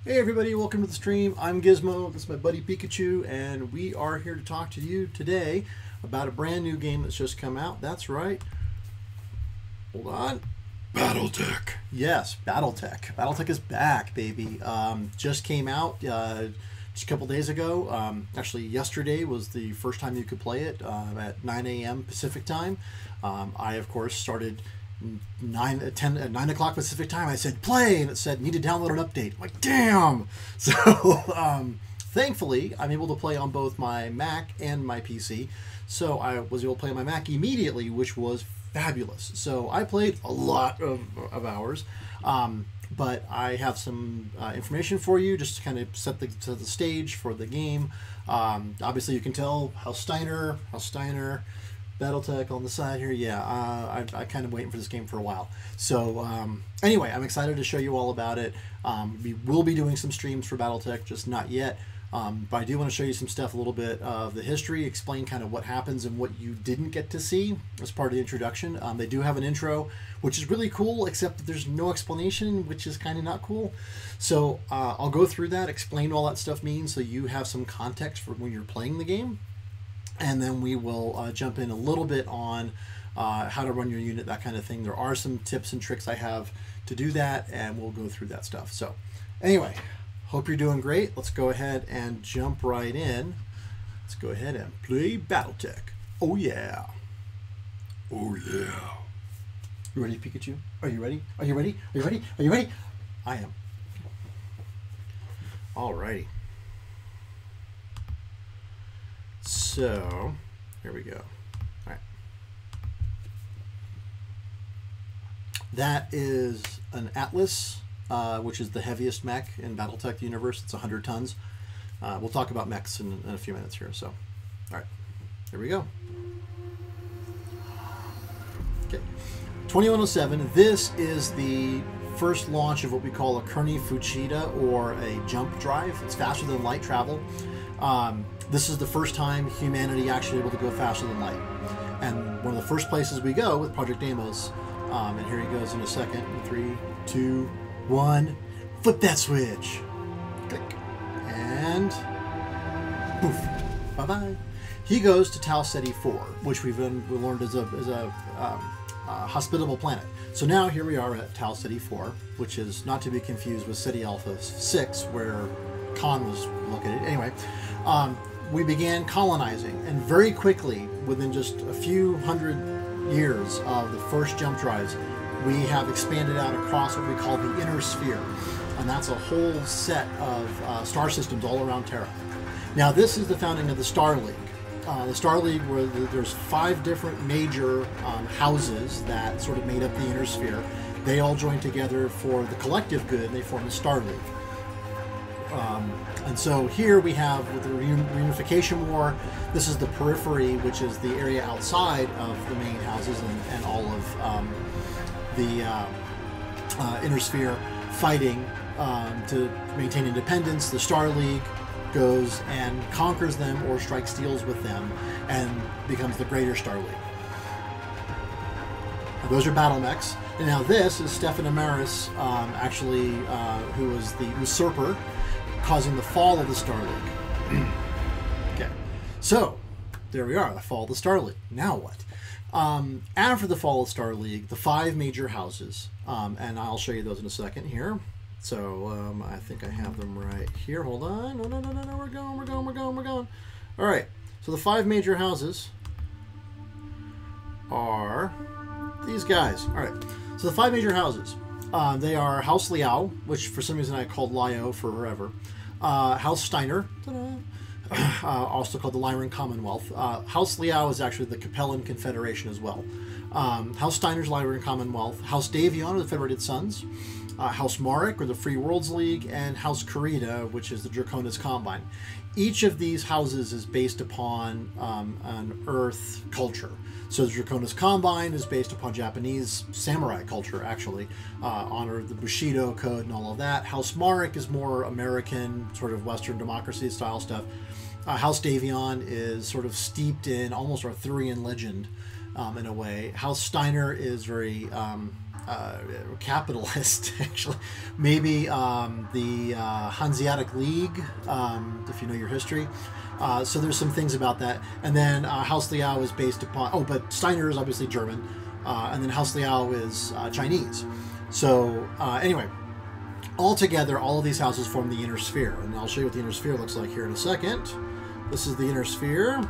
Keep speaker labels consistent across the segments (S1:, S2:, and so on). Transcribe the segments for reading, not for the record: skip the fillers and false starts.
S1: Hey everybody, welcome to the stream. I'm Gizmo, this is my buddy Pikachu, and we are here to talk to you today about a brand new game that's just come out. That's right. Hold on.
S2: BattleTech.
S1: Yes, BattleTech. BattleTech is back, baby. Just came out just a couple days ago. Actually, yesterday was the first time you could play it at 9 a.m. Pacific time. I, of course, started 9 o'clock Pacific time. I said play, and it said need to download an update. I'm like, damn. So thankfully I'm able to play on both my Mac and my PC. So I was able to play on my Mac immediately, which was fabulous. So I played a lot of hours, but I have some information for you just to kind of set the stage for the game. Obviously you can tell House Steiner BattleTech on the side here. Yeah, I kind of waiting for this game for a while. So anyway, I'm excited to show you all about it. We will be doing some streams for BattleTech, just not yet. But I do want to show you some stuff, a little bit of the history, explain kind of what happens and what you didn't get to see as part of the introduction. They do have an intro, which is really cool, except that there's no explanation, which is kind of not cool. So I'll go through that, explain what all that stuff means so you have some context for when you're playing the game. And then we will jump in a little bit on how to run your unit, that kind of thing. There are some tips and tricks I have to do that, and we'll go through that stuff. So anyway, hope you're doing great. Let's go ahead and jump right in. Let's go ahead and play BattleTech. Oh, yeah.
S2: Oh, yeah.
S1: You ready, Pikachu? Are you ready? Are you ready? Are you ready? Are you ready? I am. Alrighty. So, here we go. All right. That is an Atlas, which is the heaviest mech in BattleTech universe. It's 100 tons. We'll talk about mechs in a few minutes here. So, all right, here we go. Okay, 2107. This is the first launch of what we call a Kearney Fuchida, or a jump drive. It's faster than light travel. This is the first time humanity actually able to go faster than light. And one of the first places we go with Project Deimos, and here he goes in a second. 3, 2, 1. Flip that switch. Click. And poof. Bye-bye. He goes to Tau Ceti 4, which we learned is a hospitable planet. So now here we are at Tau Ceti 4, which is not to be confused with Ceti Alpha 6, where Khan was located. Anyway, we began colonizing, and very quickly, within just a few hundred years of the first jump drives, we have expanded out across what we call the inner sphere, and that's a whole set of star systems all around Terra. Now, this is the founding of the Star League. The Star League, where there's 5 different major houses that sort of made up the inner sphere. They all joined together for the collective good, and they formed the Star League. And so here we have, with the reunification war, this is the periphery, which is the area outside of the main houses and all of the inner sphere fighting to maintain independence. The Star League goes and conquers them or strikes deals with them and becomes the Greater Star League. Now, those are battle mechs. And now this is Stefan Amaris, actually, who was the usurper, causing the fall of the Star League. Okay, so there we are, the fall of the Star League. Now what? After the fall of Star League, the 5 major houses, and I'll show you those in a second here. So I think I have them right here. Hold on. No, we're going. All right, so the 5 major houses are these guys. All right, so the 5 major houses. They are House Liao, which for some reason I called Lio forever. House Steiner, also called the Lyran Commonwealth. House Liao is actually the Capellan Confederation as well. House Steiner's Lyran Commonwealth. House Davion are the Federated Sons. House Marek, or the Free Worlds League, and House Kurita, which is the Draconis Combine. Each of these houses is based upon an Earth culture. So the Draconis Combine is based upon Japanese samurai culture, actually. Honor the Bushido code and all of that. House Marek is more American, sort of Western democracy style stuff. House Davion is sort of steeped in almost Arthurian legend in a way. House Steiner is very capitalist, actually. Maybe the Hanseatic League, if you know your history. So there's some things about that. And then House Liao is based upon... Oh, but Steiner is obviously German. And then House Liao is Chinese. So anyway, altogether, all of these houses form the inner sphere. And I'll show you what the inner sphere looks like here in a second. This is the inner sphere.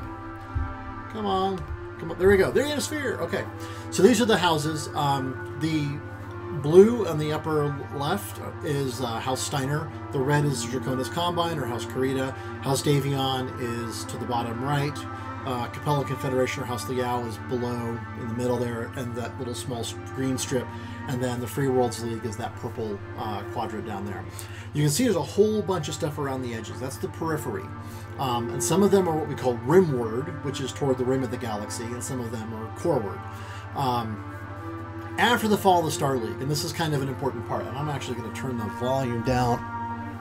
S1: Come on. Come on. There we go. There, the inner sphere. Okay. So these are the houses. The blue on the upper left is House Steiner. The red is Draconis Combine or House Carita. House Davion is to the bottom right. Capella Confederation or House Liao is below in the middle there, and that little small green strip. And then the Free Worlds League is that purple quadrant down there. You can see there's a whole bunch of stuff around the edges. That's the periphery. And some of them are what we call rimward, which is toward the rim of the galaxy, and some of them are coreward. After the fall of the Star League, and this is kind of an important part, and I'm actually going to turn the volume down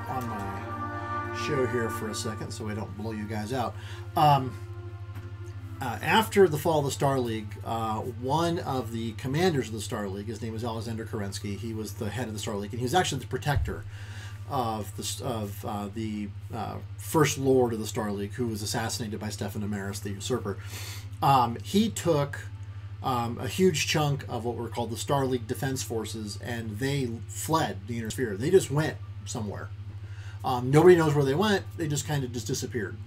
S1: on my show here for a second so I don't blow you guys out. After the fall of the Star League, one of the commanders of the Star League, his name is Alexander Kerensky, he was the head of the Star League, and he was actually the protector of the first lord of the Star League, who was assassinated by Stephen Amaris, the usurper. He took a huge chunk of what were called the Star League Defense Forces, and they fled the inner sphere. They just went somewhere. Nobody knows where they went. They just kind of just disappeared.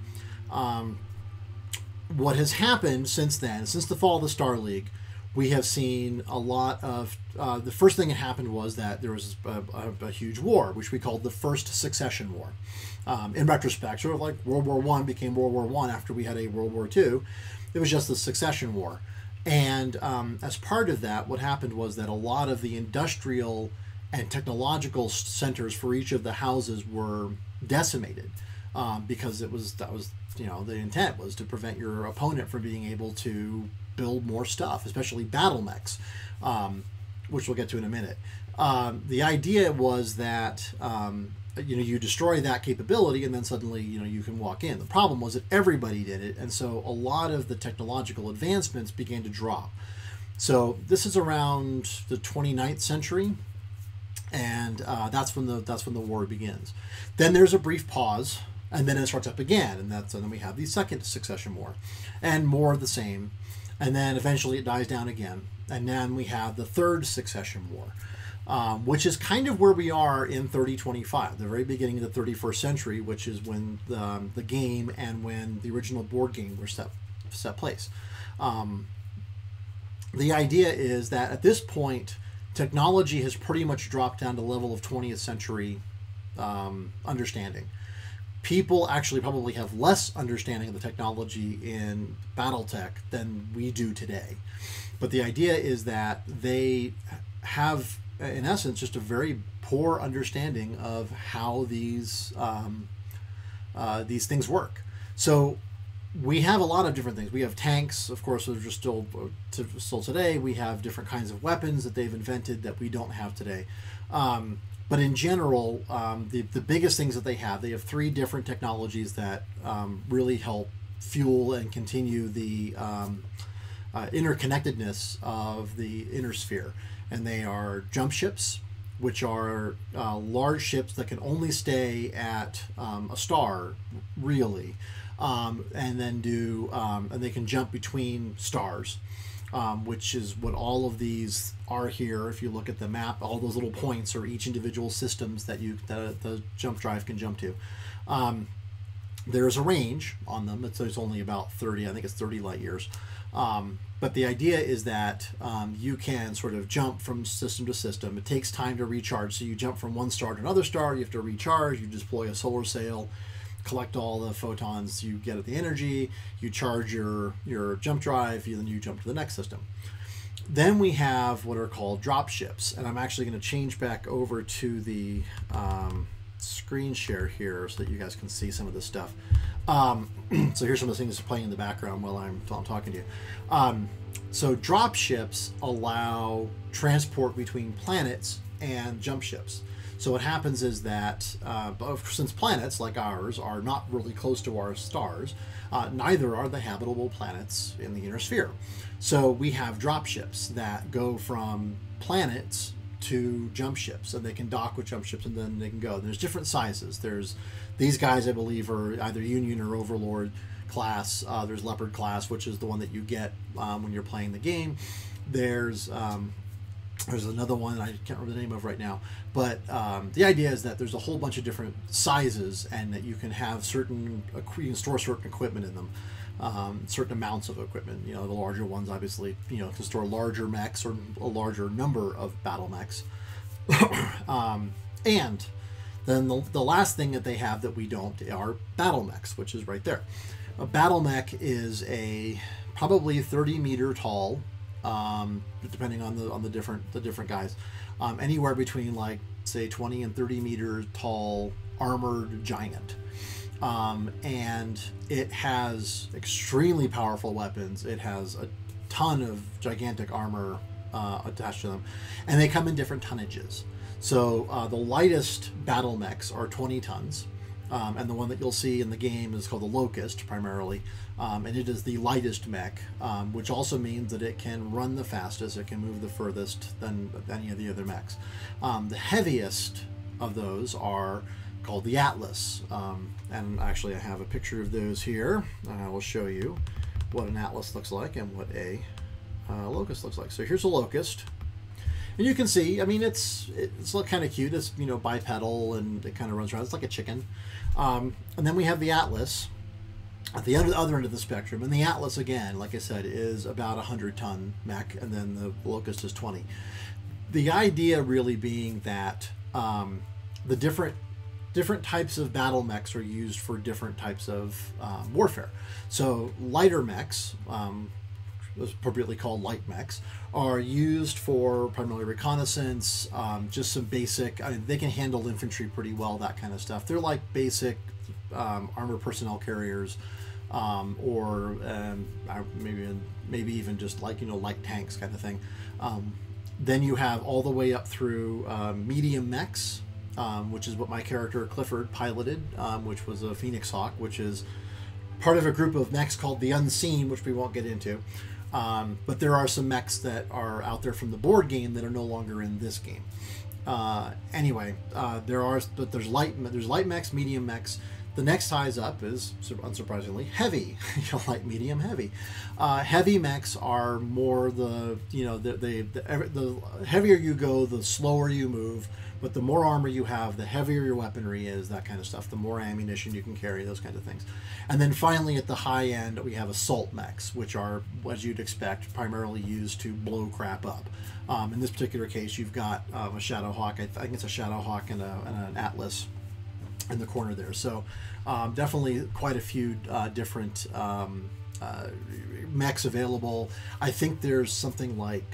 S1: What has happened since then, since the fall of the Star League, we have seen a lot of... the first thing that happened was that there was a huge war, which we called the First Succession War. In retrospect, sort of like World War I became World War I after we had a World War II. It was just the Succession War. And as part of that, what happened was that a lot of the industrial and technological centers for each of the houses were decimated because that was the intent was to prevent your opponent from being able to build more stuff, especially battle mechs, which we'll get to in a minute. The idea was that you destroy that capability and then suddenly you can walk in. The problem was that everybody did it, and so a lot of the technological advancements began to drop. So this is around the 29th century, and that's when the war begins. Then there's a brief pause, and then it starts up again, and then we have the Second Succession War, and more of the same, and then eventually it dies down again, and then we have the Third Succession War. Which is kind of where we are in 3025, the very beginning of the 31st century, which is when the game and when the original board game were set place. The idea is that at this point, technology has pretty much dropped down to the level of 20th century understanding. People actually probably have less understanding of the technology in BattleTech than we do today. But the idea is that they have, in essence, just a very poor understanding of how these things work. So we have a lot of different things. We have tanks, of course, that are just still today. We have different kinds of weapons that they've invented that we don't have today. But in general, the biggest things that they have three different technologies that really help fuel and continue the interconnectedness of the inner sphere. And they are jump ships, which are large ships that can only stay at a star, really, and then and they can jump between stars, which is what all of these are here. If you look at the map, all those little points are each individual systems that the jump drive can jump to. There's a range on them. It's only about 30, I think it's 30 light years. But the idea is that you can sort of jump from system to system. It takes time to recharge. So you jump from one star to another star. You have to recharge. You deploy a solar sail, collect all the photons you get at the energy. You charge your jump drive. Then you jump to the next system. Then we have what are called drop ships. And I'm actually going to change back over to the screen share here so that you guys can see some of this stuff. So here's some of the things playing in the background while I'm talking to you. So drop ships allow transport between planets and jump ships. So what happens is that since planets like ours are not really close to our stars, neither are the habitable planets in the inner sphere. So we have drop ships that go from planets to jump ships, and they can dock with jump ships and then they can go. There's different sizes. There's these guys, I believe, are either Union or Overlord class. There's Leopard class, which is the one that you get when you're playing the game. There's another one I can't remember the name of right now, but the idea is that there's a whole bunch of different sizes, and that you can have you can store certain equipment in them, certain amounts of equipment. You know, the larger ones obviously, you know, can store larger mechs or a larger number of battle mechs. And then the last thing that they have that we don't are battle mechs, which is right there. A battle mech is a probably 30-meter tall, depending on the different guys, anywhere between like say 20 and 30-meter tall armored giant, and it has extremely powerful weapons. It has a ton of gigantic armor attached to them, and they come in different tonnages. So the lightest battle mechs are 20 tons. And the one that you'll see in the game is called the Locust, primarily. And it is the lightest mech, which also means that it can run the fastest, it can move the furthest than any of the other mechs. The heaviest of those are called the Atlas. And actually I have a picture of those here, and I will show you what an Atlas looks like and what a Locust looks like. So here's a Locust. And you can see, I mean, it's kind of cute. It's, you know, bipedal, and it kind of runs around. It's like a chicken. And then we have the Atlas at the other end of the spectrum. And the Atlas, again, like I said, is about a 100-ton mech, and then the Locust is 20. The idea really being that the different types of battle mechs are used for different types of warfare. So lighter mechs, appropriately called light mechs, are used for primarily reconnaissance, just some basic, I mean, they can handle infantry pretty well, that kind of stuff. They're like basic armored personnel carriers, or maybe even just like, you know, light tanks kind of thing. Then you have all the way up through medium mechs, which is what my character Clifford piloted, which was a Phoenix Hawk, which is part of a group of mechs called the Unseen, which we won't get into. But there are some mechs that are out there from the board game that are no longer in this game. Anyway, there's light mechs, medium mechs. The next size up is, unsurprisingly, heavy. Light, medium, heavy. Heavy mechs are more the heavier you go, the slower you move. But the more armor you have, the heavier your weaponry is, that kind of stuff. The more ammunition you can carry, those kinds of things. And then finally, at the high end, we have assault mechs, which are, as you'd expect, primarily used to blow crap up. In this particular case, you've got a Shadow Hawk. I think it's a Shadow Hawk and an Atlas in the corner there. So definitely quite a few different mechs available. I think there's something like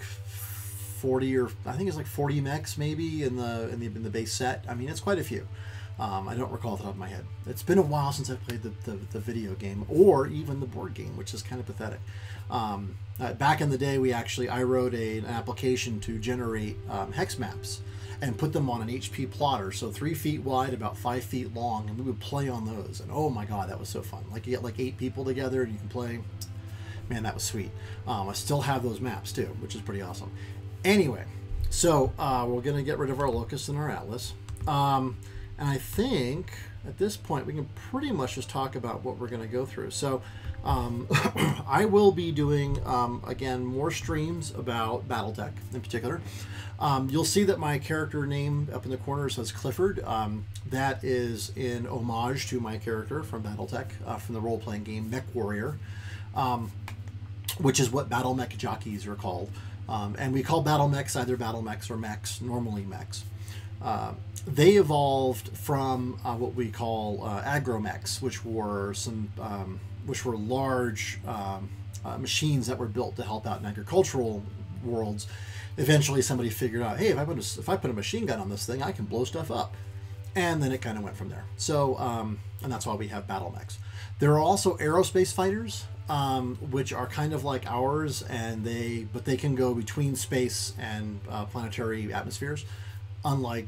S1: 40, or I think it's like 40 mechs maybe in the base set. I mean, it's quite a few. I don't recall off the top of my head. It's been a while since I've played the video game, or even the board game, which is kind of pathetic. Back in the day, I wrote an application to generate hex maps and put them on an HP plotter, so 3 feet wide, about 5 feet long, and we would play on those. And oh my god, that was so fun! Like, you get like 8 people together and you can play. Man, that was sweet. I still have those maps too, which is pretty awesome. Anyway, so we're going to get rid of our Locust and our Atlas. And I think at this point we can pretty much just talk about what we're going to go through. So I will be doing, again, more streams about BattleTech in particular. You'll see that my character name up in the corner says Clifford. That is in homage to my character from BattleTech, from the role-playing game Mech Warrior, which is what battle mech jockeys are called. And we call battle mechs either battle mechs or mechs, normally mechs. They evolved from what we call agromechs, which were large machines that were built to help out in agricultural worlds. Eventually, somebody figured out, hey, if I put a machine gun on this thing, I can blow stuff up, and then it kind of went from there. So, and that's why we have battle mechs. There are also aerospace fighters, which are kind of like ours, but they can go between space and planetary atmospheres, unlike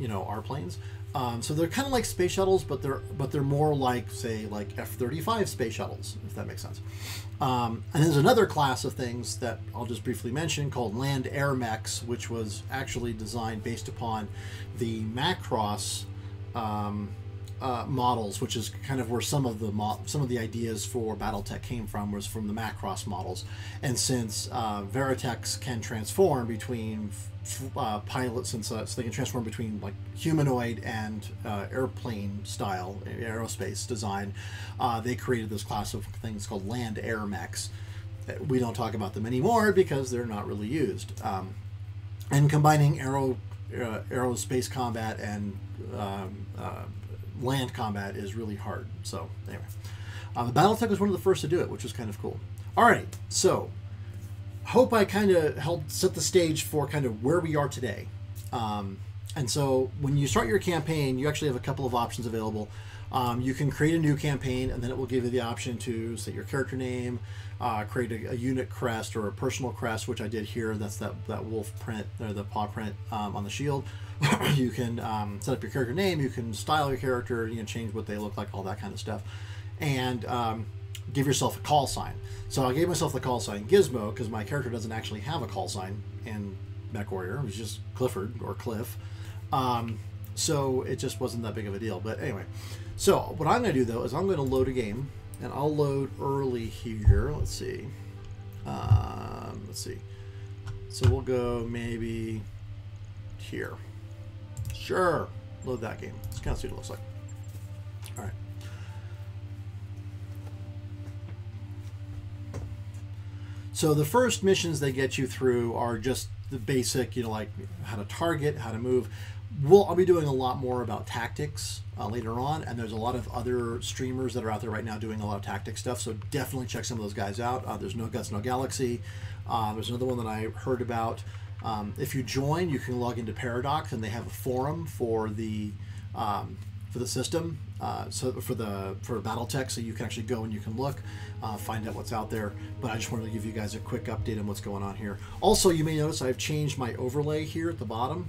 S1: our planes. So they're kind of like space shuttles, but they're more like, say, like F-35 space shuttles, if that makes sense. And there's another class of things that I'll just briefly mention called land air mechs, which was actually designed based upon the Macross models, which is kind of where some of the ideas for BattleTech came from, was from the Macross models. And since Veritechs can transform between pilots, so they can transform between like humanoid and airplane style aerospace design, they created this class of things called land air mechs. We don't talk about them anymore because they're not really used. And combining aerospace combat and land combat is really hard. So anyway, the BattleTech was one of the first to do it, which was kind of cool. Alrighty, so hope I kind of helped set the stage for kind of where we are today. And so when you start your campaign, you actually have a couple of options available. You can create a new campaign, and then it will give you the option to set your character name, create a unit crest or a personal crest, which I did here. That's that wolf print, or the paw print on the shield. You can set up your character name, you can style your character, you can change what they look like, all that kind of stuff. And give yourself a call sign. So I gave myself the call sign Gizmo because my character doesn't actually have a call sign in MechWarrior. It's just Clifford or Cliff. So it just wasn't that big of a deal. But anyway, so what I'm going to do though is I'm going to load a game, and I'll load early here. Let's see. So we'll go maybe here. Sure, load that game. Let's kind of see what it looks like. All right. So the first missions they get you through are just the basic, like how to target, how to move. I'll be doing a lot more about tactics later on, and there's a lot of other streamers that are out there right now doing a lot of tactic stuff, so definitely check some of those guys out. There's No Guts, No Galaxy. There's another one that I heard about. If you join, you can log into Paradox, and they have a forum for the system, so for BattleTech, so you can actually go and you can look, find out what's out there. But I just wanted to give you guys a quick update on what's going on here. Also, you may notice I've changed my overlay here at the bottom,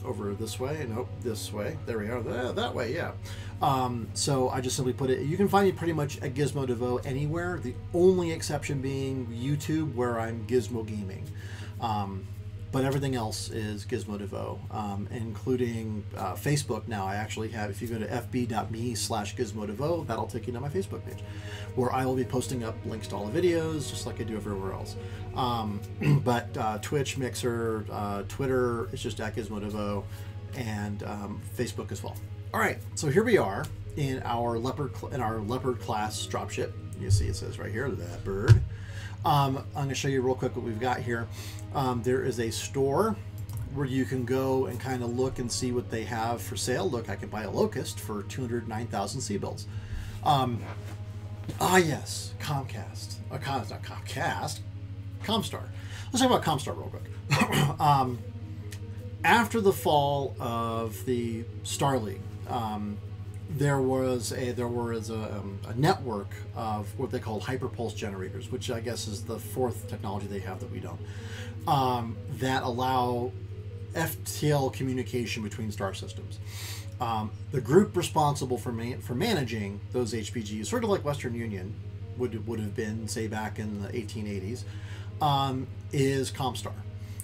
S1: over this way. Nope, this way. There we are. That way, yeah. So I just simply put it. You can find me pretty much at Gizmo DeVoe anywhere. The only exception being YouTube, where I'm Gizmo Gaming. But everything else is Gizmo DeVoe, including Facebook. Now I actually have, if you go to fb.me/Gizmo DeVoe, that'll take you to my Facebook page, where I will be posting up links to all the videos, just like I do everywhere else. But Twitch, Mixer, Twitter, it's just at Gizmo DeVoe, and Facebook as well. All right, so here we are in our leopard class dropship. You see it says right here, Leopard. I'm going to show you real quick what we've got here. There is a store where you can go and kind of look and see what they have for sale. Look, I can buy a Locust for 209,000 C-bills. Yes, Comcast. Not Comcast. Comstar. Let's talk about Comstar real quick. After the fall of the Star League, there was a network of what they called hyperpulse generators, which I guess is the fourth technology they have that we don't, that allow FTL communication between star systems. The group responsible for managing those HPGs, sort of like Western Union would have been, say, back in the 1880s, is Comstar.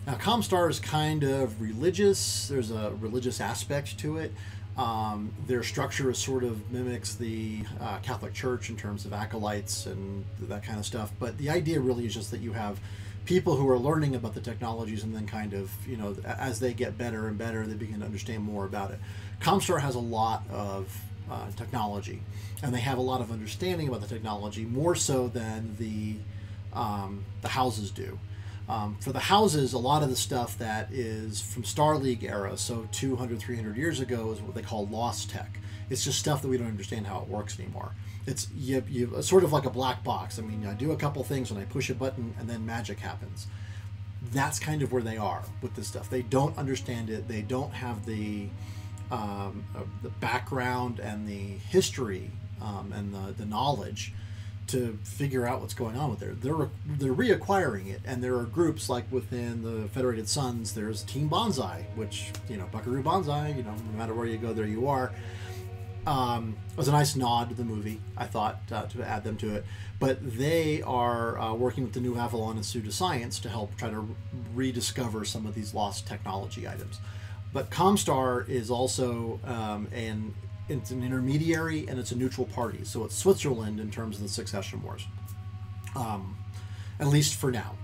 S1: Now, Comstar is kind of religious. There's a religious aspect to it. Their structure sort of mimics the Catholic Church in terms of acolytes and that kind of stuff. But the idea really is just that you have people who are learning about the technologies, and then kind of, as they get better and better, they begin to understand more about it. Comstar has a lot of technology, and they have a lot of understanding about the technology, more so than the houses do. For the houses, a lot of the stuff that is from Star League era, so 200, 300 years ago, is what they call lost tech. It's just stuff that we don't understand how it works anymore. It's sort of like a black box. I mean, I do a couple things and I push a button and then magic happens. That's kind of where they are with this stuff. They don't understand it. They don't have the background and the history and the knowledge to figure out what's going on with it. They're reacquiring it, and there are groups like within the Federated Suns. There's Team Bonsai, which Buckaroo Bonsai. No matter where you go, there you are. It was a nice nod to the movie, I thought, to add them to it. But they are working with the New Avalon Institute of Science to help try to rediscover some of these lost technology items. But Comstar is also it's an intermediary, and it's a neutral party. So it's Switzerland in terms of the Succession Wars, at least for now.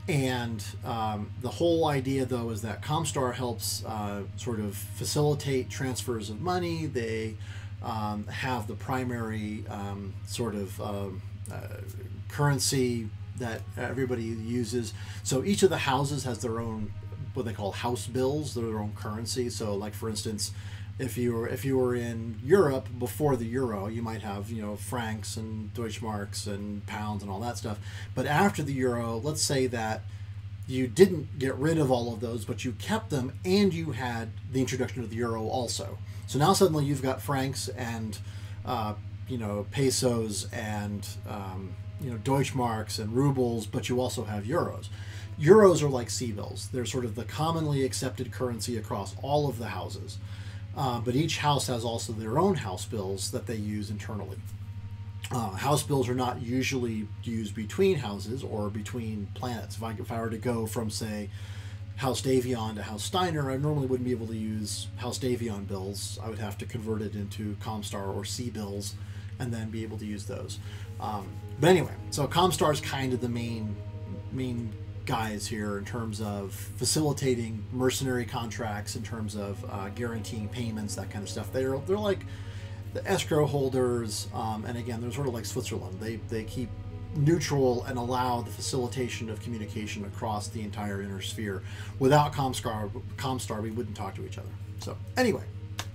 S1: And the whole idea, though, is that Comstar helps sort of facilitate transfers of money. They have the primary sort of currency that everybody uses. So each of the houses has their own, what they call house bills, their own currency. So, like, for instance, if you were in Europe before the euro, you might have francs and Deutschmarks and pounds and all that stuff. But after the euro, let's say that you didn't get rid of all of those, but you kept them, and you had the introduction of the euro also. So now suddenly you've got francs and pesos and Deutschmarks and rubles, but you also have euros. Euros are like C-bills. They're sort of the commonly accepted currency across all of the houses. But each house has also their own house bills that they use internally. House bills are not usually used between houses or between planets. If I were to go from, say, House Davion to House Steiner, I normally wouldn't be able to use House Davion bills. I would have to convert it into Comstar or C bills and then be able to use those. But anyway, so Comstar is kind of the main guys here in terms of facilitating mercenary contracts, in terms of guaranteeing payments, that kind of stuff. They're like the escrow holders, and again, they're sort of like Switzerland. They keep neutral and allow the facilitation of communication across the entire inner sphere. Without Comstar, we wouldn't talk to each other. So anyway,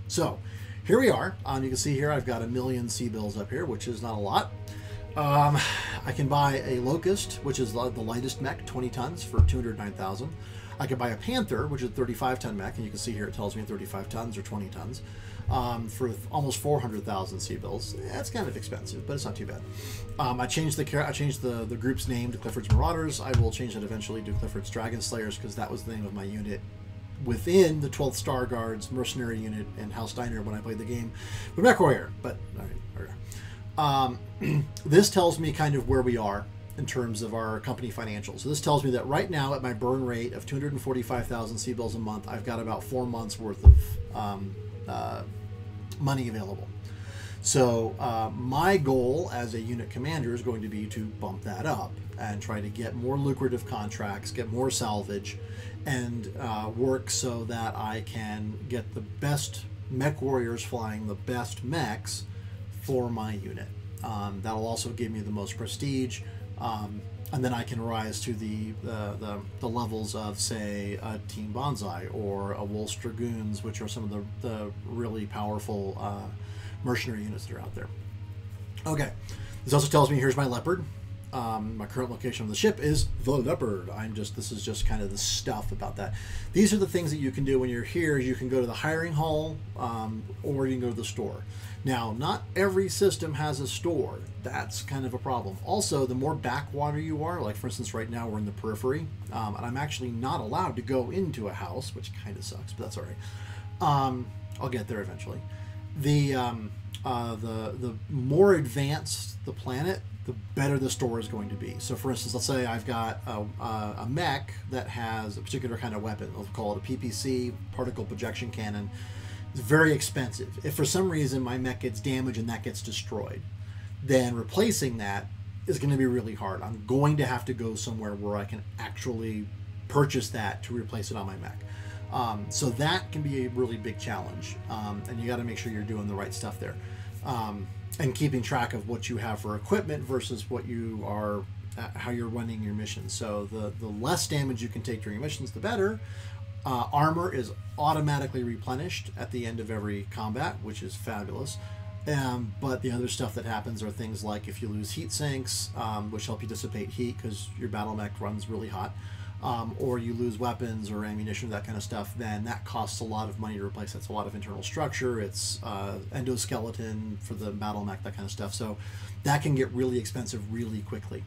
S1: so here we are. You can see here I've got 1 million C-bills up here, which is not a lot. I can buy a Locust, which is the lightest mech, 20 tons, for 209,000. I could buy a Panther, which is a 35-ton mech, and you can see here it tells me 35 tons or 20 tons, for almost 400,000 C-bills. That's kind of expensive, but it's not too bad. I changed the group's name to Clifford's Marauders. I will change it eventually to Clifford's Dragon Slayers, because that was the name of my unit within the 12th Star Guards mercenary unit in House Steiner when I played the game with MechWarrior. But all right, there we go. This tells me kind of where we are in terms of our company financials. So this tells me that right now, at my burn rate of 245,000 C-bills a month, I've got about 4 months worth of money available. So my goal as a unit commander is going to be to bump that up and try to get more lucrative contracts, get more salvage, and work so that I can get the best mech warriors flying the best mechs for my unit. That'll also give me the most prestige, and then I can rise to the levels of, say, a Team Bonsai or a Wolf's Dragoons, which are some of the really powerful mercenary units that are out there. Okay, this also tells me here's my Leopard. My current location on the ship is the Leopard. This is just kind of the stuff about that. These are the things that you can do when you're here. You can go to the hiring hall, or you can go to the store. Now, not every system has a store. That's kind of a problem. Also, the more backwater you are, like for instance, right now we're in the periphery, and I'm actually not allowed to go into a house, which kind of sucks, but that's all right. I'll get there eventually. The more advanced the planet, the better the store is going to be. So for instance, let's say I've got a mech that has a particular kind of weapon. We'll call it a PPC, particle projection cannon. It's very expensive. If for some reason my mech gets damaged and that gets destroyed, then replacing that is going to be really hard. I'm going to have to go somewhere where I can actually purchase that to replace it on my mech. So that can be a really big challenge, and you got to make sure you're doing the right stuff there. And keeping track of what you have for equipment versus what you are, how you're running your missions. So the less damage you can take during missions, the better. Armor is automatically replenished at the end of every combat, which is fabulous. But the other stuff that happens are things like if you lose heat sinks, which help you dissipate heat because your battle mech runs really hot. or you lose weapons or ammunition, that kind of stuff, then that costs a lot of money to replace. That's a lot of internal structure. It's endoskeleton for the battle mech, that kind of stuff. So that can get really expensive really quickly.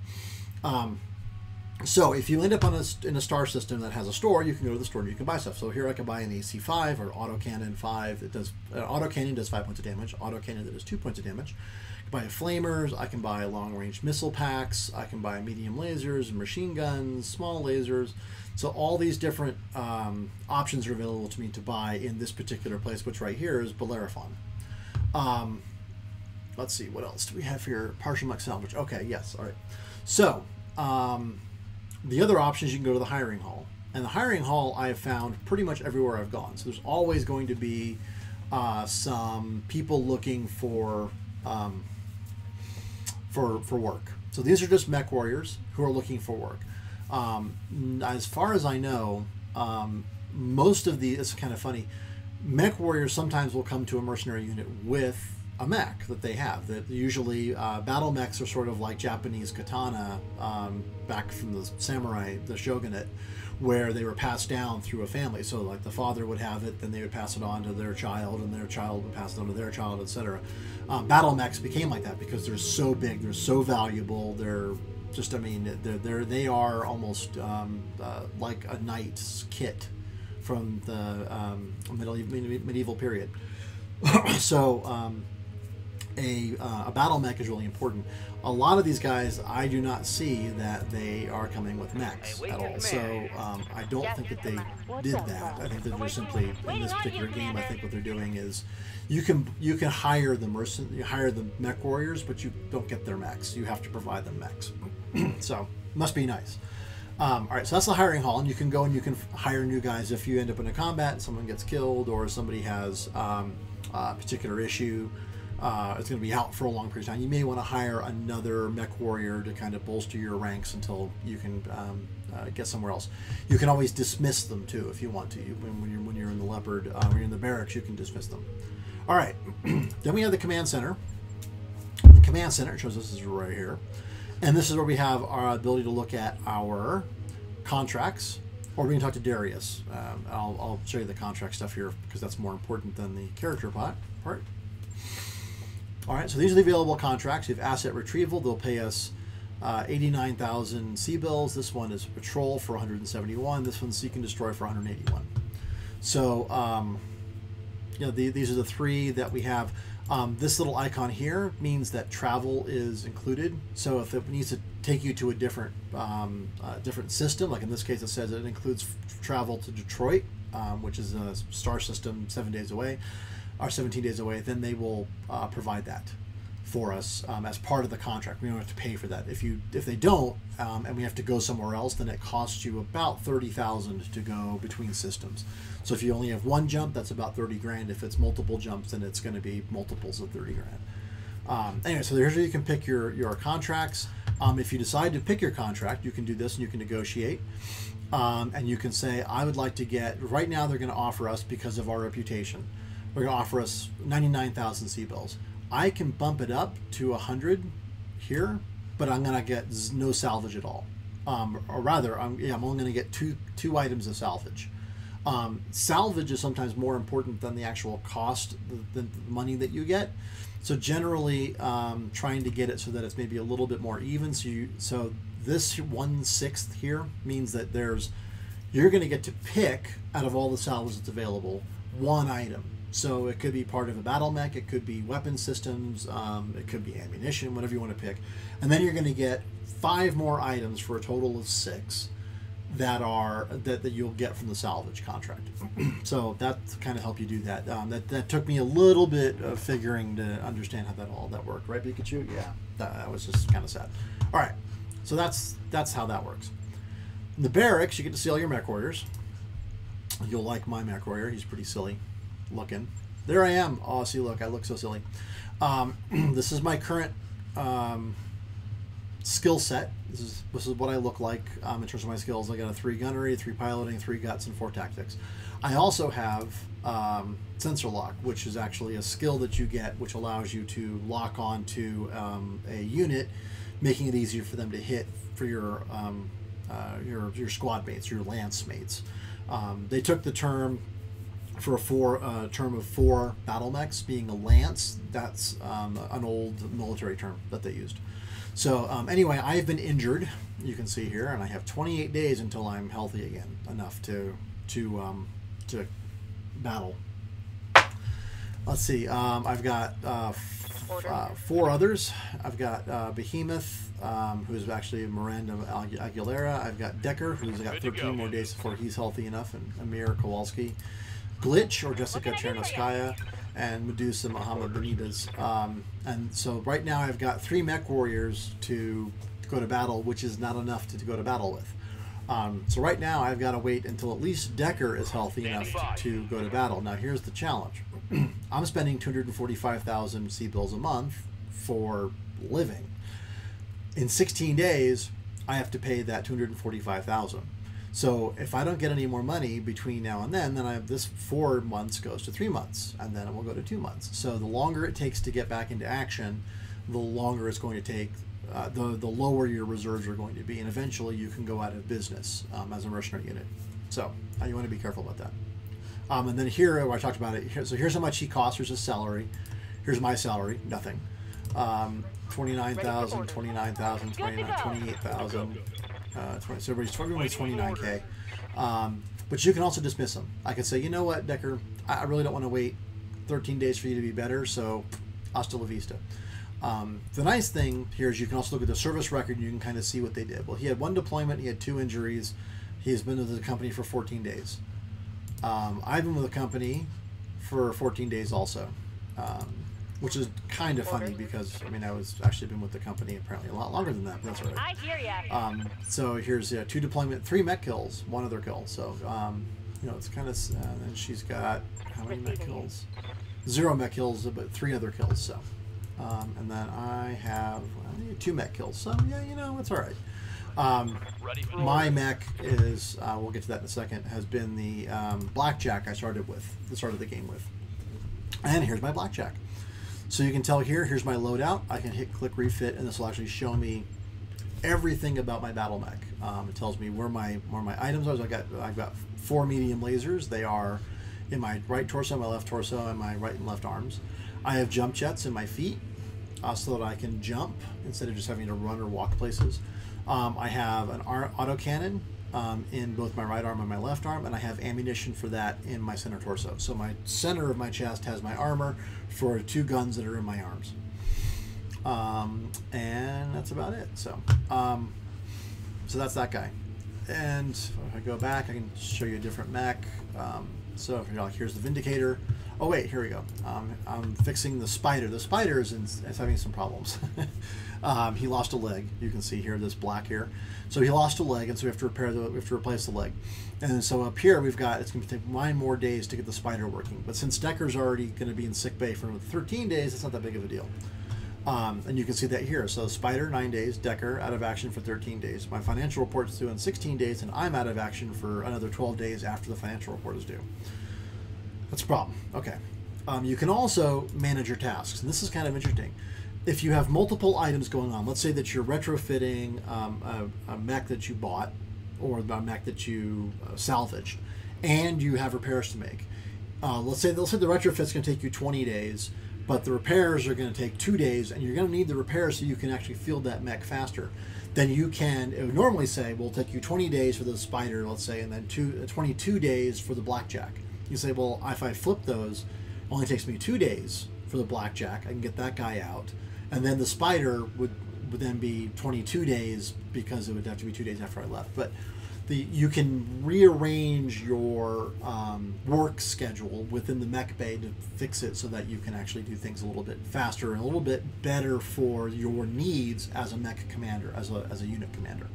S1: So if you end up in a star system that has a store, you can go to the store and you can buy stuff. So here I can buy an AC-5 or autocannon 5 that does autocannon does 5 points of damage, autocannon that does 2 points of damage. I can buy flamers, I can buy long-range missile packs, I can buy medium lasers and machine guns, small lasers. So all these different options are available to me to buy in this particular place, which right here is Bellerophon. Let's see, what else do we have here? Partial mech salvage. Okay, yes, all right. So the other option is you can go to the hiring hall. And the hiring hall I have found pretty much everywhere I've gone. So there's always going to be some people looking for work. So these are just mech warriors who are looking for work. As far as I know, most of the, it's kind of funny, mech warriors sometimes will come to a mercenary unit with a mech that they have. That usually battle mechs are sort of like Japanese katana back from the samurai, the shogunate, where they were passed down through a family. So like the father would have it, then they would pass it on to their child, and their child would pass it on to their child, etc. Battle mechs became like that because they're so big, they're so valuable, they're just, I mean, they are almost like a knight's kit from the medieval period. So a battle mech is really important. A lot of these guys, I do not see that they are coming with mechs at all. So I don't think that they did that. I think that they're simply, in this particular game, I think what they're doing is you can hire the mech warriors, but you don't get their mechs. You have to provide them mechs. So must be nice. All right, so that's the hiring hall, and you can go and you can hire new guys if you end up in a combat and someone gets killed or somebody has a particular issue. It's going to be out for a long period of time. You may want to hire another mech warrior to kind of bolster your ranks until you can get somewhere else. You can always dismiss them too if you want to. When you're in the leopard, when you're in the barracks, you can dismiss them. All right, then we have the command center. The command center shows us is right here, and this is where we have our ability to look at our contracts, or we can talk to Darius. I'll show you the contract stuff here because that's more important than the character part. All right, so these are the available contracts. We have asset retrieval. They'll pay us 89,000 sea bills. This one is patrol for 171. This one's seek and destroy for 181. So, you know, these are the three that we have. This little icon here means that travel is included. So if it needs to take you to a different different system, like in this case, it says it includes travel to Detroit, which is a star system 7 days away. Are 17 days away, then they will provide that for us as part of the contract. We don't have to pay for that. If they don't, and we have to go somewhere else, then it costs you about 30,000 to go between systems. So if you only have one jump, that's about 30 grand. If it's multiple jumps, then it's going to be multiples of 30 grand. Anyway, so here's where you can pick your contracts. If you decide to pick your contract, you can do this and you can negotiate. And you can say, I would like to get, right now they're going to offer us, because of our reputation, they're going to offer us 99,000 sea bills. I can bump it up to 100 here, but I'm going to get no salvage at all. Or rather, I'm only going to get two items of salvage. Salvage is sometimes more important than the actual cost, the money that you get. So generally, trying to get it so that it's maybe a little bit more even. So this 1/6 here means that you're going to get to pick out of all the salvage that's available one item. So it could be part of a battle mech, it could be weapon systems, it could be ammunition, whatever you want to pick. And then you're going to get 5 more items for a total of 6 that you'll get from the salvage contract. So that kind of help you do that. That took me a little bit of figuring to understand how that worked, right, Pikachu? Yeah, that was just kind of sad. All right, so that's how that works. In the barracks, you get to see all your mech warriors. You'll like my mech warrior. He's pretty silly looking. There I am. Oh, see, look, I look so silly. This is my current skill set. This is what I look like in terms of my skills. I got a 3 gunnery, 3 piloting, 3 guts, and 4 tactics. I also have sensor lock, which is actually a skill that you get, which allows you to lock onto a unit, making it easier for them to hit for your your squad mates, your lance mates. They took the term for a term of 4 battle mechs being a lance. That's an old military term that they used. So anyway, I've been injured, you can see here, and I have 28 days until I'm healthy again, enough to battle. Let's see. I've got 4 others. I've got Behemoth, who's actually Miranda Aguilera. I've got Decker, who's got 13 more days before he's healthy enough, and Amir Kowalski. Glitch, or Jessica Chernoskaya, and Medusa Muhammad Benitez. And so right now I've got 3 mech warriors to go to battle, which is not enough to go to battle with. So right now I've got to wait until at least Decker is healthy enough to go to battle. Now here's the challenge. I'm spending 245,000 C-bills a month for living. In 16 days, I have to pay that 245,000. So if I don't get any more money between now and then I have this 4 months goes to 3 months, and then it will go to 2 months. So the longer it takes to get back into action, the longer it's going to take, the lower your reserves are going to be, and eventually you can go out of business as a mercenary unit. So you want to be careful about that. And then here, where I talked about it, so here's how much he costs. Here's his salary. Here's my salary, nothing. 29,000, 29,000, 28,000. So everybody's struggling with 29K. But you can also dismiss them. I could say, you know what, Decker, I really don't want to wait 13 days for you to be better, so hasta la vista. The nice thing here is you can also look at the service record and you can kind of see what they did. Well, he had 1 deployment, he had 2 injuries, he has been with the company for 14 days. I've been with the company for 14 days also. Which is kind of funny because, I mean, I was actually been with the company apparently a lot longer than that, but that's all right.
S3: I hear ya.
S1: So here's 2 deployment, 3 mech kills, 1 other kill. So, you know, it's kind of, and she's got, how many mech kills? 0 mech kills, but 3 other kills, so. And then I have 2 mech kills, so yeah, you know, it's all right. My mech is, we'll get to that in a second, has been the blackjack I started the game with. And here's my blackjack. So you can tell here's my loadout. I can hit click refit, and this will actually show me everything about my battle mech. It tells me where my items are. So I've got 4 medium lasers. They are in my right torso, my left torso, and my right and left arms. I have jump jets in my feet, so that I can jump instead of just having to run or walk places. I have an autocannon in both my right arm and my left arm, and I have ammunition for that in my center torso. So my center of my chest has my armor for 2 guns that are in my arms. And that's about it. So so that's that guy. And if I go back, I can show you a different mech. So if you're like, here's the Vindicator. Oh wait, here we go. I'm fixing the Spider. The Spider is having some problems. He lost a leg. You can see here this black here. So he lost a leg, and so we have to replace the leg. And so up here we've got, it's going to take 9 more days to get the Spider working. But since Decker's already going to be in sick bay for 13 days, it's not that big of a deal. And you can see that here. So Spider 9 days, Decker out of action for 13 days. My financial report's due in 16 days, and I'm out of action for another 12 days after the financial report is due. That's a problem. Okay. You can also manage your tasks, and this is kind of interesting. If you have multiple items going on, let's say that you're retrofitting a mech that you bought or a mech that you salvaged, and you have repairs to make. Let's say the retrofit's going to take you 20 days, but the repairs are going to take 2 days, and you're going to need the repairs so you can actually field that mech faster. Then you can, it would normally say, well, it'll take you 20 days for the Spider, let's say, and then 22 days for the Blackjack. You say, well, if I flip those, it only takes me 2 days for the Blackjack. I can get that guy out. And then the Spider would then be 22 days because it would have to be 2 days after I left. But you can rearrange your work schedule within the mech bay to fix it so that you can actually do things a little bit faster and a little bit better for your needs as a mech commander, as a unit commander.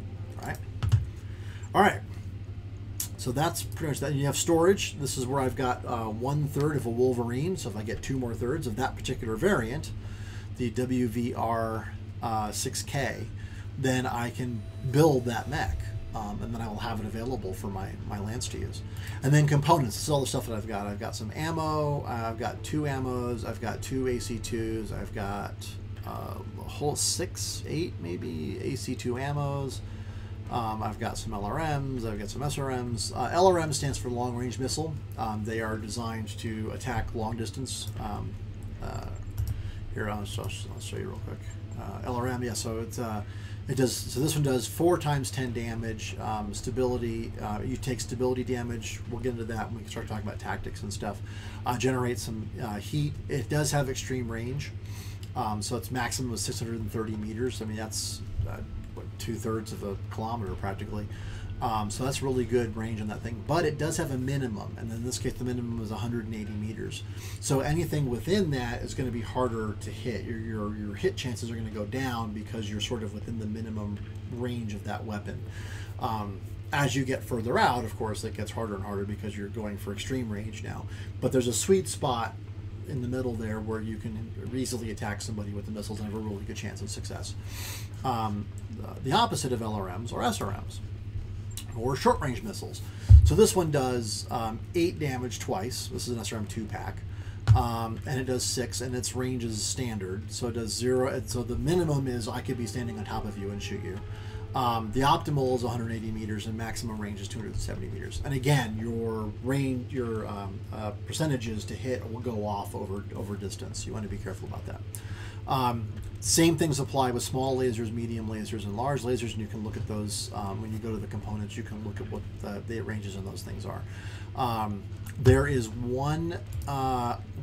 S1: All right. So that's pretty much that. And you have storage. This is where I've got 1/3 of a Wolverine. So if I get 2 more thirds of that particular variant, the WVR 6K, then I can build that mech. And then I will have it available for my Lance to use. And then components. This is all the stuff that I've got. I've got some ammo. I've got 2 ammos. I've got 2 AC2s. I've got a whole 6, 8 maybe AC2 ammos. I've got some LRMs. I've got some SRMs. LRM stands for long range missile. They are designed to attack long distance. Here, I'll show you real quick. LRM, yeah. So it does. So this one does 4 times 10 damage. Stability. You take stability damage. We'll get into that when we can start talking about tactics and stuff. Generate some heat. It does have extreme range. So its maximum is 630 meters. I mean, that's what, 2/3 of a kilometer practically. So that's really good range on that thing. But it does have a minimum, and in this case, the minimum is 180 meters. So anything within that is going to be harder to hit. Your hit chances are going to go down because you're sort of within the minimum range of that weapon. As you get further out, of course, it gets harder and harder because you're going for extreme range now. But there's a sweet spot in the middle there where you can easily attack somebody with the missiles and have a really good chance of success. The opposite of LRMs are SRMs, or short range missiles. So this one does 8 damage twice. This is an SRM 2-pack. And it does 6, and its range is standard. So it does 0. So the minimum is I could be standing on top of you and shoot you. The optimal is 180 meters, and maximum range is 270 meters. And again, your range, your percentages to hit will go off over distance. You want to be careful about that. Same things apply with small lasers, medium lasers, and large lasers, and you can look at those when you go to the components. You can look at what the ranges on those things are. There is one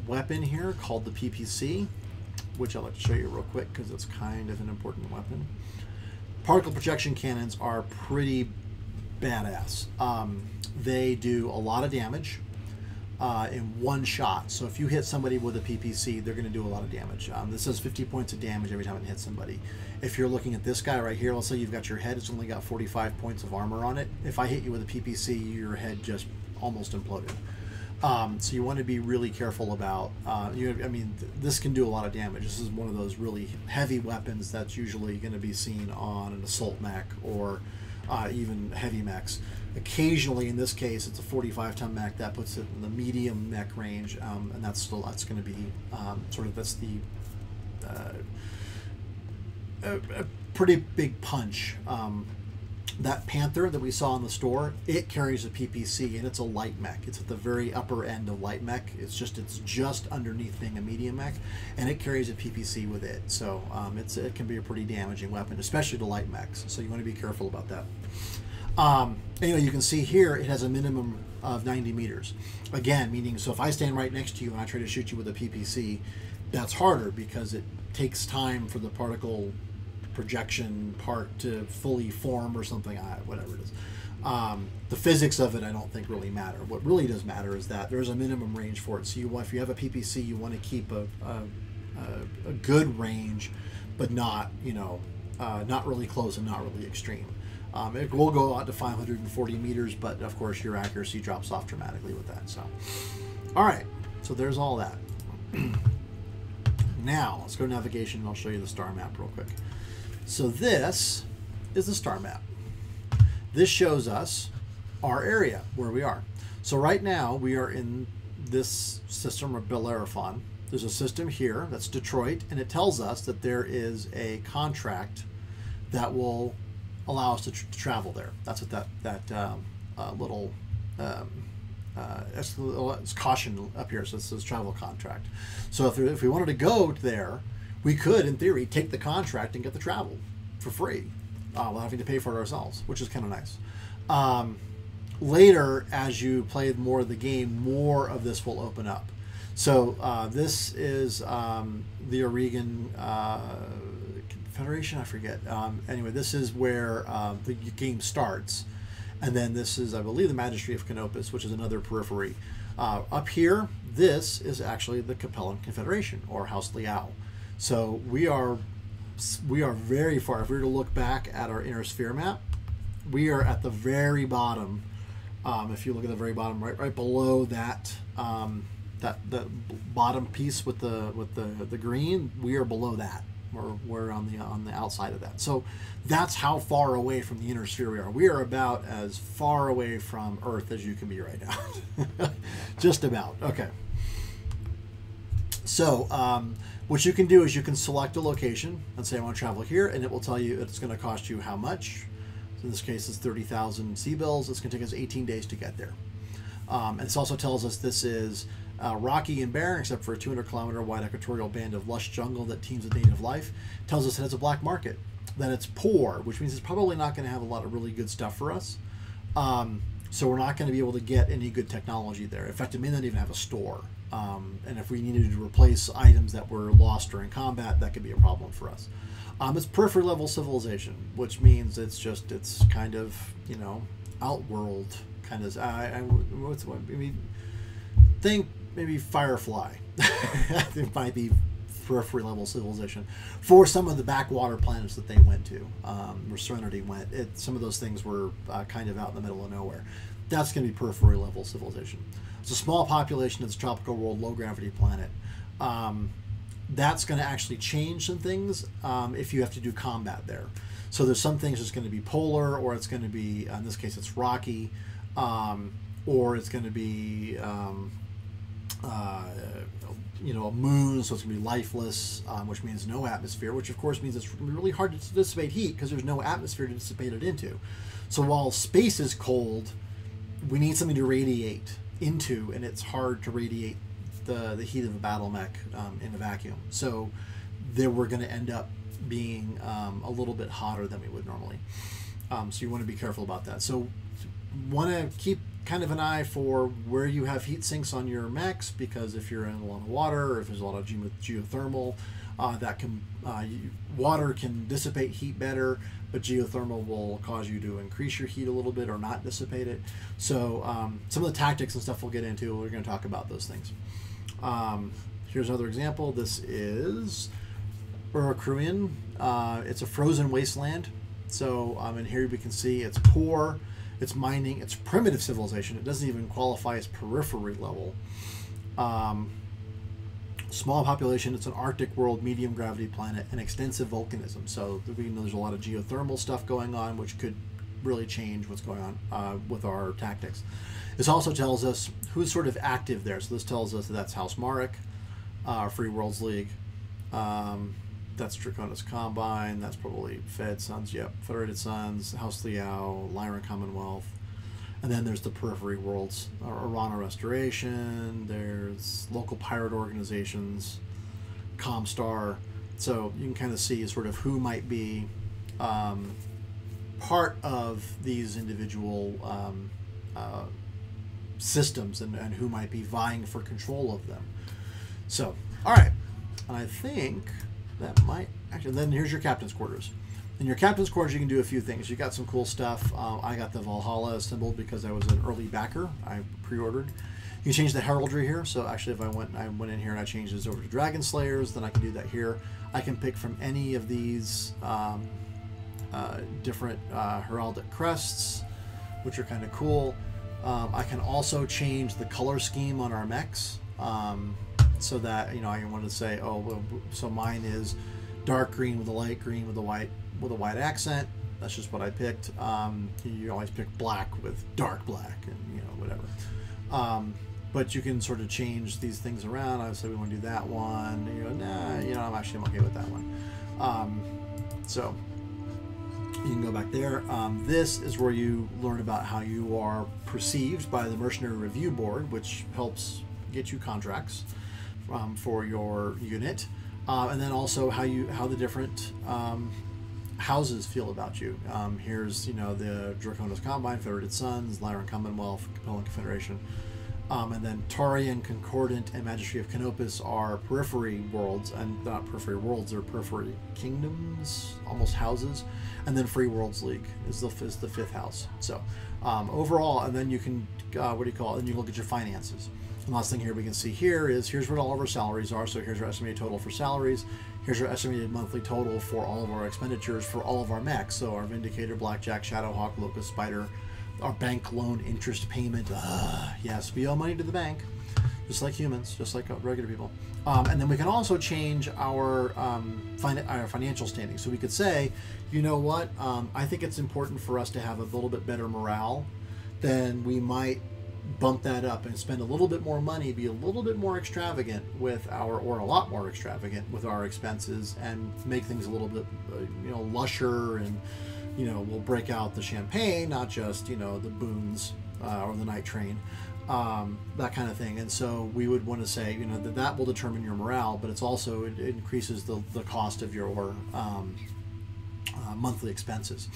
S1: weapon here called the PPC, which I'd like to show you real quick because it's kind of an important weapon. Particle projection cannons are pretty badass. They do a lot of damage in one shot. So if you hit somebody with a PPC, they're going to do a lot of damage. This says 50 points of damage every time it hits somebody. If you're looking at this guy right here, let's say you've got your head, it's only got 45 points of armor on it. If I hit you with a PPC, your head just almost imploded. So you want to be really careful about, this can do a lot of damage. This is one of those really heavy weapons that's usually going to be seen on an assault mech or even heavy mechs. Occasionally, in this case, it's a 45-ton mech that puts it in the medium mech range, and that's going to be that's the a pretty big punch. That Panther that we saw in the store, it carries a PPC, and it's a light mech. It's at the very upper end of light mech. It's just underneath being a medium mech, and it carries a PPC with it. So it can be a pretty damaging weapon, especially to light mechs. So you want to be careful about that. Anyway, you can see here it has a minimum of 90 meters. Again, meaning so if I stand right next to you and I try to shoot you with a PPC, that's harder because it takes time for the particle projection part to fully form or something, whatever it is. The physics of it I don't think really matter. What really does matter is that there's a minimum range for it. So if you have a PPC, you want to keep a good range, but not not really close and not really extreme. It will go out to 540 meters, but of course your accuracy drops off dramatically with that. So, all right, so there's all that. Now let's go to navigation, and I'll show you the star map real quick. So this is the star map. This shows us our area where we are. So right now we are in this system of Bellerophon. There's a system here that's Detroit, and it tells us that there is a contract that will allow us to travel there. That's what that little it's caution up here. So it says travel contract. So if we wanted to go there, we could, in theory, take the contract and get the travel for free without having to pay for it ourselves, which is kind of nice. Later, as you play more of the game, more of this will open up. So this is the Oregon Confederation, I forget. Anyway, this is where the game starts. And then this is, I believe, the Magistracy of Canopus, which is another periphery. Up here, this is actually the Capellan Confederation, or House Liao. So we are very far. If we were to look back at our inner sphere map, we are at the very bottom. If you look at the very bottom, right below that that bottom piece with the green, we are below that. We're on the outside of that. So that's how far away from the inner sphere we are. We are about as far away from Earth as you can be right now. Just about. Okay. So what you can do is you can select a location and say I want to travel here, and it will tell you it's going to cost you how much. In this case, it's 30,000 sea bills. It's going to take us 18 days to get there. And this also tells us this is rocky and barren, except for a 200-kilometer wide equatorial band of lush jungle that teems with native life. It tells us it has a black market, that it's poor, which means it's probably not going to have a lot of really good stuff for us. So we're not going to be able to get any good technology there. In fact, it may not even have a store. And if we needed to replace items that were lost during combat, that could be a problem for us. It's periphery level civilization, which means it's kind of, outworld kind of. Think maybe Firefly. It might be periphery level civilization for some of the backwater planets that they went to, where Serenity went. Some of those things were kind of out in the middle of nowhere. That's going to be periphery level civilization. It's a small population. It's a tropical world, low gravity planet. That's going to actually change some things if you have to do combat there. So there's some things that's going to be polar, or it's going to be, in this case, it's rocky, or it's going to be, a moon, so it's going to be lifeless, which means no atmosphere, which of course means it's really hard to dissipate heat because there's no atmosphere to dissipate it into. So while space is cold, we need something to radiate into, and it's hard to radiate the heat of a battle mech in a vacuum. So there we're going to end up being a little bit hotter than we would normally. So you want to be careful about that. So want to keep kind of an eye for where you have heat sinks on your mechs, because if you're in a lot of water, or if there's a lot of geothermal, water can dissipate heat better, but geothermal will cause you to increase your heat a little bit or not dissipate it. So some of the tactics and stuff we'll get into, we're going to talk about those things. Here's another example. This is Urukruian. It's a frozen wasteland. So in here we can see it's poor, it's mining, it's primitive civilization. It doesn't even qualify as periphery level. Small population. It's an Arctic world, medium gravity planet, and extensive volcanism. So we know there's a lot of geothermal stuff going on, which could really change what's going on with our tactics. This also tells us who's sort of active there. So this tells us that that's House Marek, Free Worlds League. That's Draconis Combine. That's probably Fed Sons. Yep, Federated Sons, House Liao, Lyran Commonwealth. And then there's the periphery worlds, Arana Restoration. There's local pirate organizations, Comstar. So you can kind of see sort of who might be part of these individual systems and who might be vying for control of them. So, all right. And I think that might actually, then here's your captain's quarters. In your captain's quarters, you can do a few things. You got some cool stuff. I got the Valhalla assembled because I was an early backer. I pre-ordered. You can change the heraldry here. So actually, if I went in here and I changed this over to Dragon Slayers, then I can do that here. I can pick from any of these different heraldic crests, which are kind of cool. I can also change the color scheme on our mechs, so that I want to say, oh, well, so mine is dark green with a light green with a white accent. That's just what I picked. You always pick black with dark black, and whatever. But you can sort of change these things around. I say we want to do that one. And you go, nah, I'm okay with that one. So you can go back there. This is where you learn about how you are perceived by the Mercenary Review Board, which helps get you contracts for your unit, and then also how the different houses feel about you. Here's the Draconis Combine, Federated Sons, Lyran Commonwealth, Capellan Confederation, and then Tarian, Concordant, and Magistry of Canopus are periphery worlds, and not periphery worlds, they're periphery kingdoms, almost houses, and then Free Worlds League is the fifth house. So overall, and then you can and you look at your finances. The last thing here we can see here is here's what all of our salaries are. So here's our estimated total for salaries. Here's our estimated monthly total for all of our expenditures for all of our mechs. So our Vindicator, Blackjack, Shadowhawk, Locust, Spider, our bank loan interest payment. Yes, we owe money to the bank, just like humans, just like regular people. And then we can also change our financial standing. So we could say, you know what, I think it's important for us to have a little bit better morale. Then we might bump that up and spend a little bit more money, be a little bit more extravagant with or a lot more extravagant with our expenses, and make things a little bit lusher and you know, we'll break out the champagne, not just, you know, the boons or the night train, that kind of thing. And so we would want to say, you know, that will determine your morale, but it's also, it increases the cost of your monthly expenses.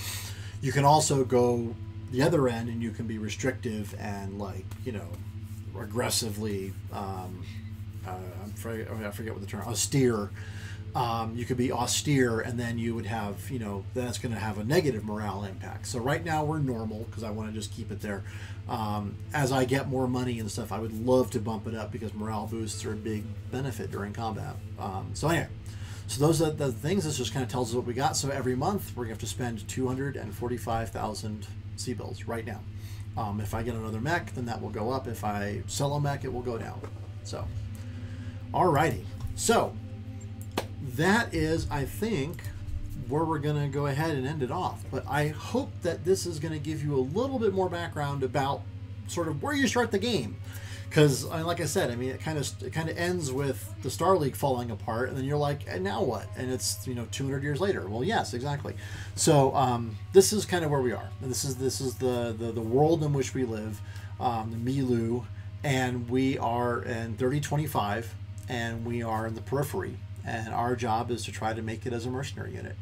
S1: You can also go the other end, and you can be restrictive and, like, you know, aggressively, I forget what the term, austere. You could be austere, and then you would have, you know, that's going to have a negative morale impact. So right now we're normal because I want to just keep it there. As I get more money and stuff, I would love to bump it up because morale boosts are a big benefit during combat. So anyway, so those are the things. This just kind of tells us what we got. So every month we're going to have to spend 245,000 C-bills right now. If I get another mech, then that will go up. If I sell a mech, it will go down. So, alrighty. So that is, I think, where we're going to go ahead and end it off. But I hope that this is going to give you a little bit more background about sort of where you start the game. Because, like I said, I mean, it kind of ends with the Star League falling apart, and then you're like, and now what? And it's, you know, 200 years later. Well, yes, exactly. So this is kind of where we are, and this is the world in which we live, the Milieu, and we are in 3025, and we are in the periphery, and our job is to try to make it as a mercenary unit.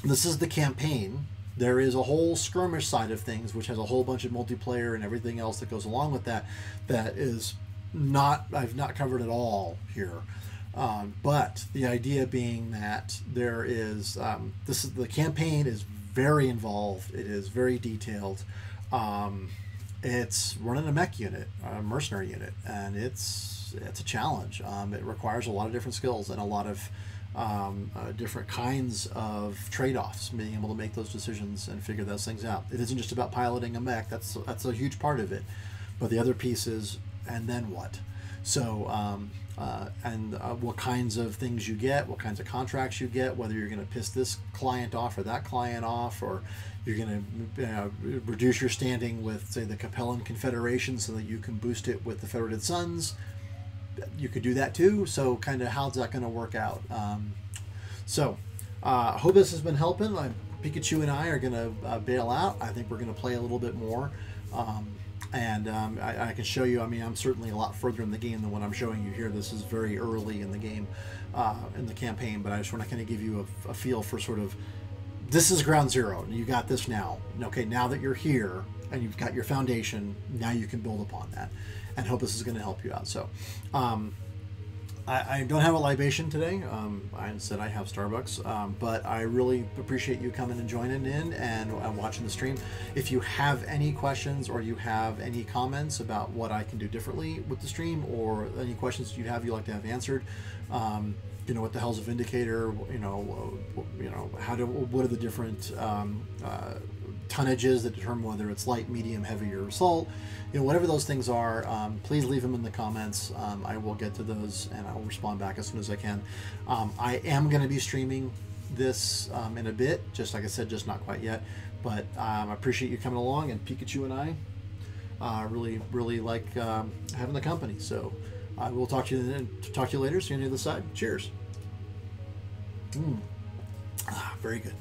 S1: This is the campaign. There is a whole skirmish side of things, which has a whole bunch of multiplayer and everything else that goes along with that. That is not, I've not covered at all here. But the idea being that there is, the campaign is very involved. It is very detailed. It's running a mech unit, a mercenary unit, and it's a challenge. It requires a lot of different skills and a lot of different kinds of trade-offs, being able to make those decisions and figure those things out. It isn't just about piloting a mech. That's a huge part of it, but the other piece is, and then what? So what kinds of things you get, what kinds of contracts you get, whether you're going to piss this client off or that client off, or you're going to reduce your standing with, say, the Capellan Confederation so that you can boost it with the Federated Sons. You could do that too. So kind of how's that going to work out? I hope this has been helping. Pikachu and I are going to bail out. I think we're going to play a little bit more. I can show you, I mean, I'm certainly a lot further in the game than what I'm showing you here. This is very early in the game, in the campaign, but I just want to kind of give you a feel for sort of, this is ground zero, and you got this now. Okay, now that you're here and you've got your foundation, now you can build upon that. And hope this is going to help you out. So, I don't have a libation today. I said I have Starbucks, but I really appreciate you coming and joining in and watching the stream. If you have any questions or you have any comments about what I can do differently with the stream, or any questions you have you'd like to have answered, you know, what the hell's a Vindicator? You know, what are the different tonnages that determine whether it's light, medium, heavy, or assault? You know, whatever those things are, please leave them in the comments. I will get to those and I will respond back as soon as I can. I am going to be streaming this in a bit, just like I said, just not quite yet. But I appreciate you coming along, and Pikachu and I really like having the company. So I will talk to you later. See you on the other side. Cheers. Very good.